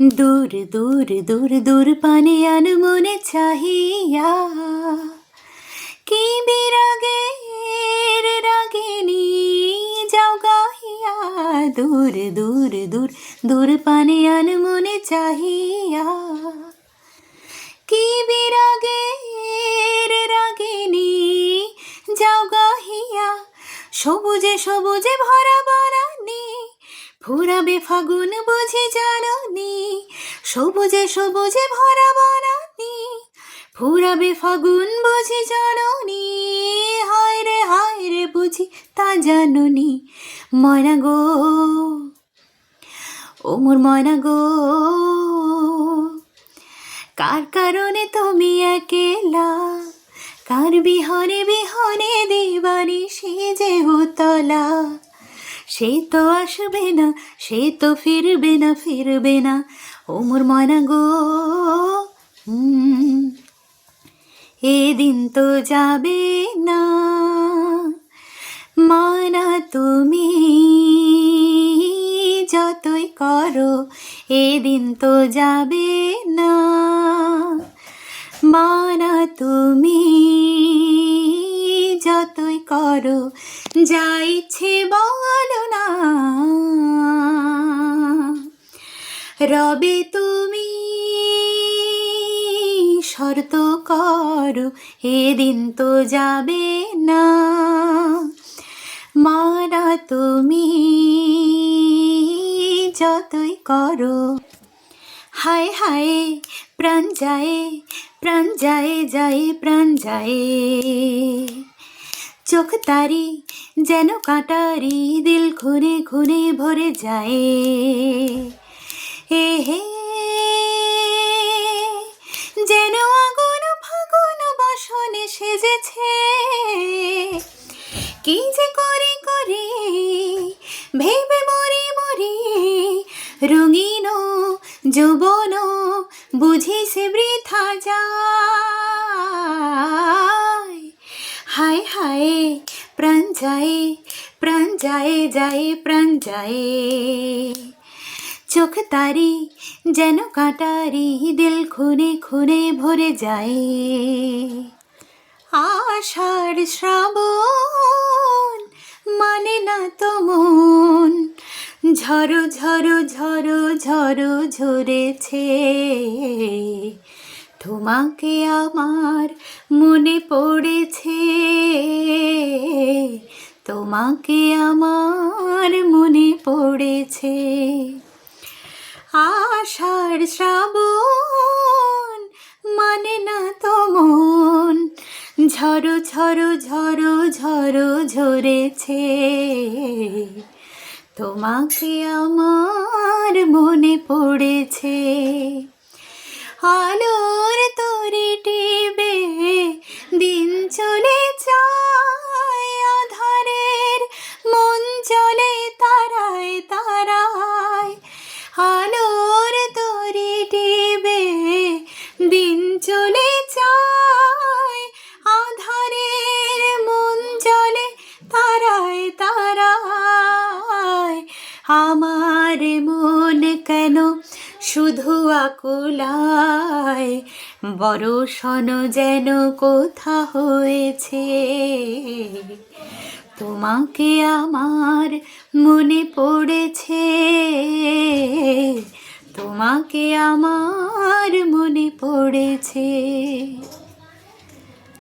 দূর দূর দূর দূর পানে মনে চাহিয়া কি বিরাগের রাগিনী যাও গাহিয়া। দূর দূর দূর দূর পানে মনে চাহিয়া কি বিরাগের রাগিনী যাও গাহিয়া। সবুজে সবুজে ভরা বনানী ফুরাবে ফাগুন বুঝি জাননি। সবুজে সবুজে ভরা বনানী ফুরাবে ফাগুন বুঝি জাননি। হায় রে বুঝি তা জাননি। ময়না গো ও মোর ময়না গো, কার কারণে তুমি একেলা, কার বিহনে বিহনে দিবানি সেজে উতলা। সে তো আসবে না, সে তো ফিরবে না, ফিরবে না ও মোর ময়না গো। এদিন তো যাবে না ময়না, তুমি যতই করো এদিন তো যাবে না ময়না, তুমি যতই করো যা ইচ্ছে বলো না। রবে তুমি শর্ত করো এদিন তো যাবে না ময়না, তুমি যতই করো। হায় হায় প্রাণ যায়, প্রাণ যায় যায়, প্রাণ যায়। চোখ তারি যেন কাটারি, দিল খুনে খুনে ভরে যায়। হে যেন আগুন ফাগুন বসনে সেজেছে। কি যে করি করি ভেবে মরি মরি, রঙিন যৌবন বুঝি সে বৃথা যায়। হায় হায় প্রাণ যায়, প্রাণ যায় যায়, প্রাণ যায়। চোখ তারি যেন কাটারি, দিল খুনে খুনে ভরে যায়। আষাঢ় শ্রাবণ মানে না তো মন, ঝড়ো ঝড়ো ঝড়ো ঝড়ো ঝরেছে। তোমাকে আমার মনে পড়েছে, তোমাকে আমার মনে পড়েছে। আষাঢ় শ্রাবণ মানে না তো মন, ঝড়ো ঝড়ো ঝড়ো ঝড়ো ঝরেছে। তোমাকে আমার মনে পড়েছে। আলোর তরি টিবে দিন চলে যায়, আধারের মন চলে তারায় তারায়। আলোর তরি টিবে দিন চলে যায়, আধারের মন চলে তারায় তারায়। আমার মন কেন শুধু আকুলায়, বরষণ যেন কোথা হয়েছে। তোমাকে আমার মনে পড়েছে, তোমাকে আমার মনে পড়েছে।